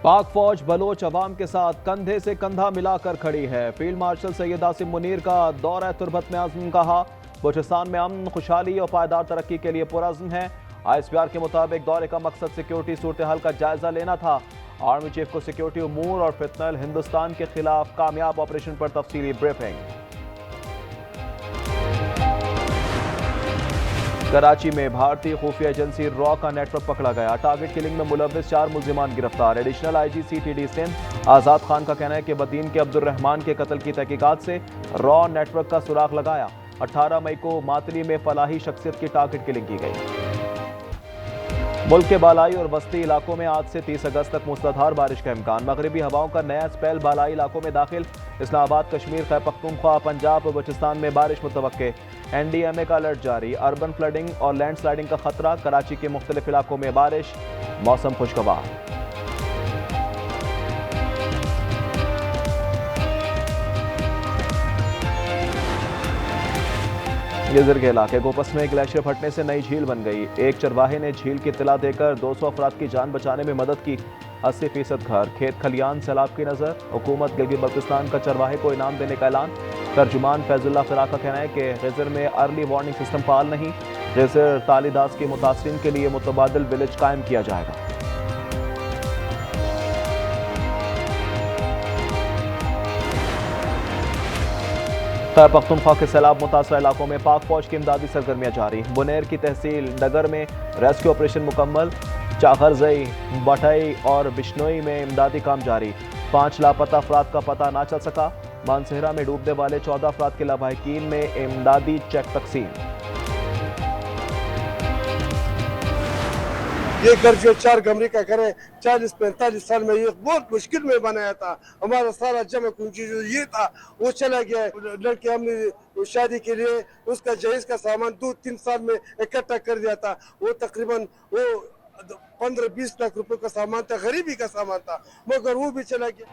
पाक फौज बलोच अवाम के साथ कंधे से कंधा मिलाकर खड़ी है। फील्ड मार्शल सैयद आसिम मुनीर का दौरा तुर्बत में आज़म कहा, बलूचिस्तान में अमन, खुशहाली और पायदार तरक्की के लिए पुरअज़्म है। ISPR के मुताबिक दौरे का मकसद सिक्योरिटी सूरत हाल का जायजा लेना था। आर्मी चीफ को सिक्योरिटी उमूर और फितनल हिंदुस्तान के खिलाफ कामयाब ऑपरेशन पर तफसीली ब्रीफिंग। कराची में भारतीय खुफिया एजेंसी रॉ का नेटवर्क पकड़ा गया। टारगेट किलिंग में मुलव्विस 4 मुल्जिमान गिरफ्तार। एडिशनल IG CTD सिंध आज़ाद खान का कहना है कि बदीन के अब्दुर्रहमान के कत्ल की तहकीकात से रॉ नेटवर्क का सुराग लगाया। 18 मई को मातली में फलाही शख्सियत की टारगेट किलिंग की गई। मुल्क के बालाई और वस्ती इलाकों में आज से 30 अगस्त तक मूसलाधार बारिश का इम्कान। मगरबी हवाओं का नया स्पेल बालाई इलाकों में दाखिल। इस्लामाबाद, कश्मीर, खैबर पख्तूनख्वा, पंजाब और बलूचिस्तान में बारिश मुतवक्के। NDMA का अलर्ट जारी। अर्बन फ्लडिंग और लैंडस्लाइडिंग का खतरा। कराची के मुख्तलिफ इलाकों में बारिश। मौसम खुशगवार। गिजर के इलाके गोपस में ग्लेशियर फटने से नई झील बन गई। एक चरवाहे ने झील की इत्तला देकर 200 अफराद की जान बचाने में मदद की। 80% घर, खेत खलियान सैलाब की नजर। हुकूमत गिलगित बल्तिस्तान का चरवाहे को इनाम देने का ऐलान। तर्जुमान फैजुल्लाह फिराक का कहना है कि गिजर में अर्ली वार्निंग सिस्टम फाल नहीं। गिजर तालीदास के मुतासरीन के लिए मुतबादिल विलेज कायम किया जाएगा। खैबर पख्तूनख्वा के सैलाब मुतासर इलाकों में पाक फौज की इमदादी सरगर्मियां जारी। बुनेर की तहसील डगर में रेस्क्यू ऑपरेशन मुकम्मल। चाखरजई, बटई और बिश्नोई में इमदादी काम जारी। 5 लापता अफराद का पता ना चल सका। मानसेहरा में डूबने वाले 14 अफराद के लावाहिकीन में इमदादी चेक तकसीम। ये घर जो 4 कमरे का घर है, 40-45 साल में ये बहुत मुश्किल में बनाया था। हमारा सारा जमा पूंजी जो ये था वो चला गया। लड़के हमने शादी के लिए उसका जहेज का सामान 2-3 साल में इकट्ठा कर दिया था। वो तकरीबन वो 15-20 लाख रुपए का सामान था, गरीबी का सामान था, मगर वो भी चला गया।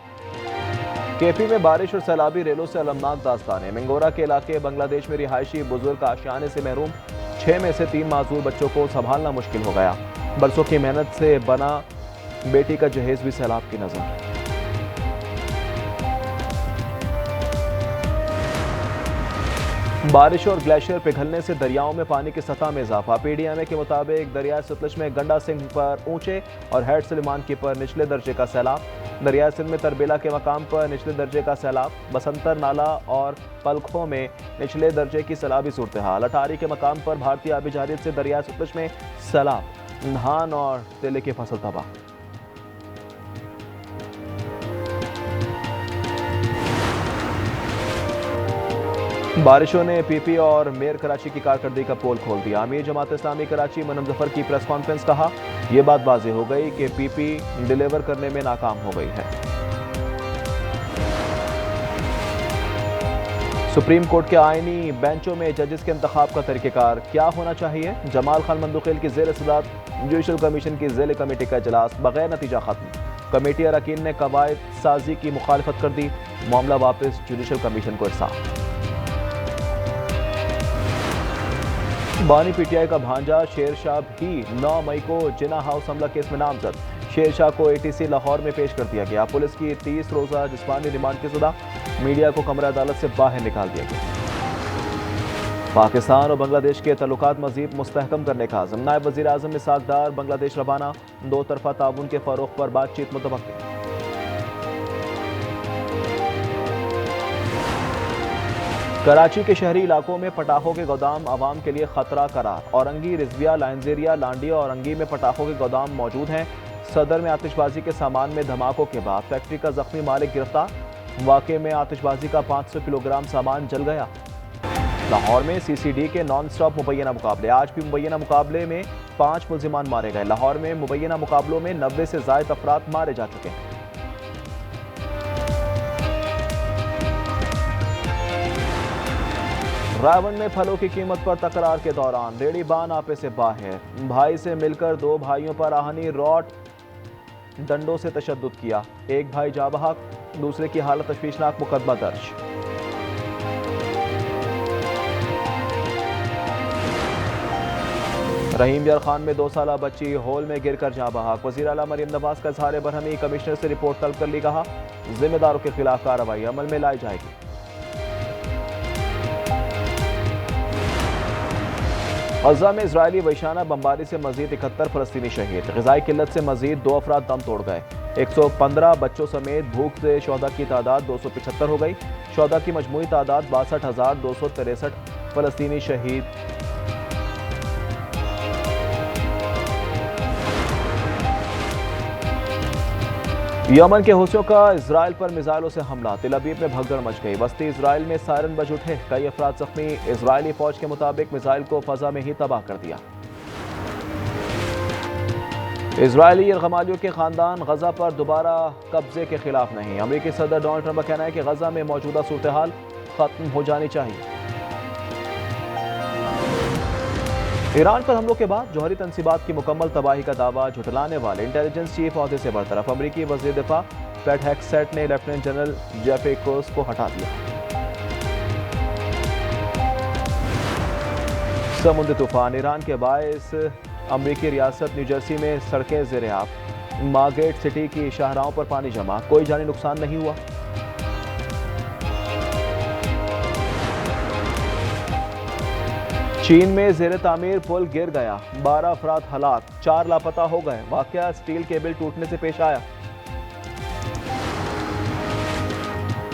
KP में बारिश और सैलाबी रेलों से अलमनाक दास्तानें। मिंगोरा के इलाके बांग्लादेश में रिहायशी बुजुर्ग आशियाने से महरूम। 6 में से 3 माजूर बच्चों को संभालना मुश्किल हो गया। बरसों की मेहनत से बना बेटी का जहेज भी सैलाब की नजर। बारिश और ग्लेशियर पिघलने से दरियाओं में पानी की सतह में इजाफा। PDMA के मुताबिक दरिया सतलज में गंडा सिंह पर ऊंचे और हेड सलीमान की पर निचले दर्जे का सैलाब। दरिया सिंध में तरबेला के मकाम पर निचले दर्जे का सैलाब। बसंतर नाला और पलखों में निचले दर्जे की सैलाबी सूरत हाल। अटारी के मकाम पर भारतीय आबी जारियत से दरिया सतलज में सैलाब। धान और तेले की फसल तबाह। बारिशों ने PP और मेयर कराची की कारकर्दगी का पोल खोल दिया। अमीर जमात इस्लामी कराची मनम जफर की प्रेस कॉन्फ्रेंस कहा, यह बात वाज़ेह हो गई कि PP डिलीवर करने में नाकाम हो गई है। सुप्रीम कोर्ट के आईनी बेंचों में जजेस के इंतखाब का तरीक़ेकार क्या होना चाहिए। जमाल खान मंदुखेल की ज़ेर सदारत जुडिशल कमीशन की ज़ेल कमेटी का इजलास बगैर नतीजा खत्म। कमेटी अरकान ने कवायद साजी की मुखालफत कर दी। मामला वापस जुडिशल कमीशन को इरसाल। बानी PTI का भांजा शेर शाह भी 9 मई को जिना हाउस हमला केस में नामजद। शेर शाह को ATC लाहौर में पेश कर दिया गया। पुलिस की 30 रोज़ा जिस्मानी रिमांड की सजा। मीडिया को कमरा अदालत से बाहर निकाल दिया गया। पाकिस्तान और बांग्लादेश के तल्लुकात मज़ीद मुस्तहकम करने का आज़म। नायब वज़ीर आज़म इसहाक डार बांग्लादेश रवाना। 2 तरफ़ा ताउन के फ़रोग़ पर बातचीत मुतवक्किल। कराची के शहरी इलाकों में पटाखों के गोदाम आवाम के लिए खतरा करार। औरंगी, रिजविया, लाइंजेरिया, लांडिया और औरंगी में पटाखों के गोदाम मौजूद हैं। सदर में आतिशबाजी के सामान में धमाकों के बाद फैक्ट्री का जख्मी मालिक गिरफ्तार। वाक़े में आतिशबाजी का 500 किलोग्राम सामान जल गया। लाहौर में CCD के नॉन स्टॉप मुबैना मुकाबले। आज भी मुबैना मुकाबले में 5 मुल्जिमान मारे गए। लाहौर में मुबैना मुकाबलों में 90 से ज़ायद अफराद मारे जा चुके हैं। रावण में फलों की कीमत पर तकरार के दौरान रेडी बान आपे से बाहर। भाई से मिलकर 2 भाइयों पर आहनी रॉड डंडों से तशद्दुद किया। एक भाई जाबहक, दूसरे की हालत तशवीशनाक, मुकदमा दर्ज। रहीम यार खान में 2 साला बच्ची होल में गिरकर जाँ बहक। वज़ीर आला मरीम नवाज का इज़हार बरहमी। कमिश्नर से रिपोर्ट तलब कर ली। कहा जिम्मेदारों के खिलाफ कार्रवाई अमल में लाई जाएगी। गजा में इजरायली वैशाना बमबारी से मजीद 71 फलस्तीनी शहीद। ग़िज़ाई किल्लत से मजीद 2 अफराद दम तोड़ गए। 115 बच्चों समेत भूख से शोहदा की तादाद 275 हो गई। शोहदा की मजमूई तादाद 62,263 फलस्तीनी शहीद। यमन के हौसियों का इजराइल पर मिसाइलों से हमला। तेल अवीव में भगदड़ मच गई। वस्ती इजराइल में सायरन बज उठे। कई अफराद जख्मी। इजरायली फौज के मुताबिक मिसाइल को फजा में ही तबाह कर दिया। इजरायली यरगमालियों के खानदान गजा पर दोबारा कब्जे के खिलाफ नहीं। अमेरिकी सदर डोनाल्ड ट्रंप का कहना है कि गजा में मौजूदा सूरत हाल खत्म हो जानी चाहिए। ईरान पर हमलों के बाद जौहरी तनसीबात की मुकम्मल तबाही का दावा झुटलाने वाले इंटेलिजेंस चीफ ओहदे से बरतरफ। अमरीकी वज़ीर दिफा पैट हेग्सेट ने लेफ्टिनेंट जनरल जेफरी कोस को हटा दिया। समुद्री तूफान ईरान के बायस अमरीकी रियासत न्यू जर्सी में सड़कें ज़ेर-ए-आब। मार्गेट सिटी की शाहराहों पर पानी जमा। कोई जानी नुकसान नहीं हुआ। चीन में ज़ेर तामीर पुल गिर गया। 12 अफराद हलाक। 4 लापता हो गए। वाकया स्टील केबल टूटने से पेश आया।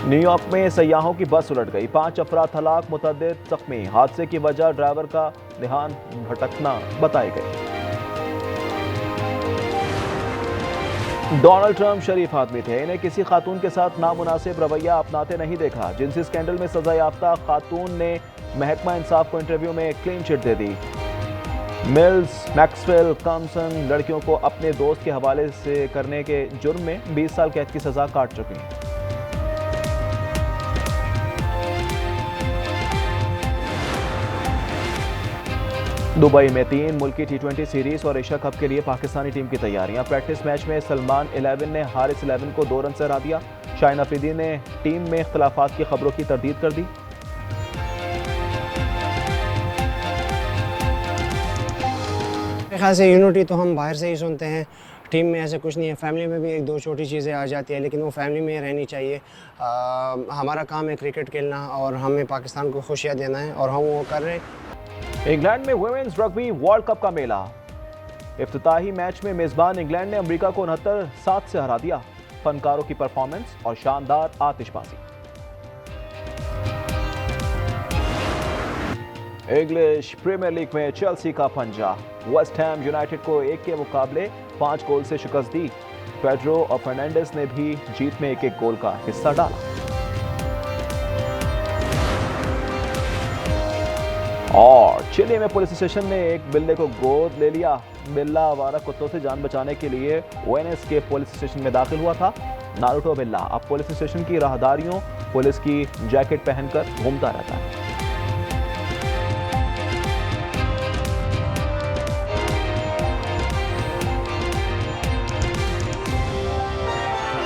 न्यूयॉर्क में सयाहों की बस उलट गई। 5 अफराद हलाक, मुतअद्दिद जख्मी। हादसे की वजह ड्राइवर का ध्यान भटकना बताई गई। डोनाल्ड ट्रंप शरीफ आदमी थे। इन्हें किसी खातून के साथ नामुनासिब रवैया अपनाते नहीं देखा। जिनसी स्कैंडल में सजा याफ्ता खातून ने महकमा इंसाफ को इंटरव्यू में क्लीन चिट दे दी। मिल्स मैक्सवेल कॉम्पसन लड़कियों को अपने दोस्त के हवाले से करने के जुर्म में 20 साल कैद की सजा काट चुकी हैं। दुबई में 3 मुल्की T20 सीरीज और एशिया कप के लिए पाकिस्तानी टीम की तैयारियां। प्रैक्टिस मैच में सलमान 11 ने हारिस 11 को 2 रन से हरा दिया। शाहीन अफरीदी ने टीम में इख्तलाफात की खबरों की तरदीद कर दी। मेरे ख्याल से यूनिटी तो हम बाहर से ही सुनते हैं। टीम में ऐसे कुछ नहीं है। फैमिली में भी 1-2 छोटी चीज़ें आ जाती है, लेकिन वो फैमिली में रहनी चाहिए। हमारा काम है क्रिकेट खेलना और हमें पाकिस्तान को खुशियाँ देना है और हम वो कर रहे हैं। इंग्लैंड में वुमेन्स रग्बी वर्ल्ड कप का मेला। इफ्तिताही मैच में मेजबान इंग्लैंड ने अमेरिका को 69-7 से हरा दिया। फनकारों की परफॉर्मेंस और शानदार आतिशबाजी। इंग्लिश प्रीमियर लीग में चेल्सी का पंजा। वेस्ट हैम यूनाइटेड को 1 के मुकाबले 5 गोल से शिकस्त दी। पेड्रो और फर्नांडिस ने भी जीत में 1-1 गोल का हिस्सा डाला। और चिली में पुलिस स्टेशन ने एक बिल्ले को गोद ले लिया। बिल्ला आवारा कुत्तों से जान बचाने के लिए ओएनएस के पुलिस स्टेशन में दाखिल हुआ था। नारुतो बिल्ला अब पुलिस स्टेशन की राहदारियों पुलिस की जैकेट पहनकर घूमता रहता है।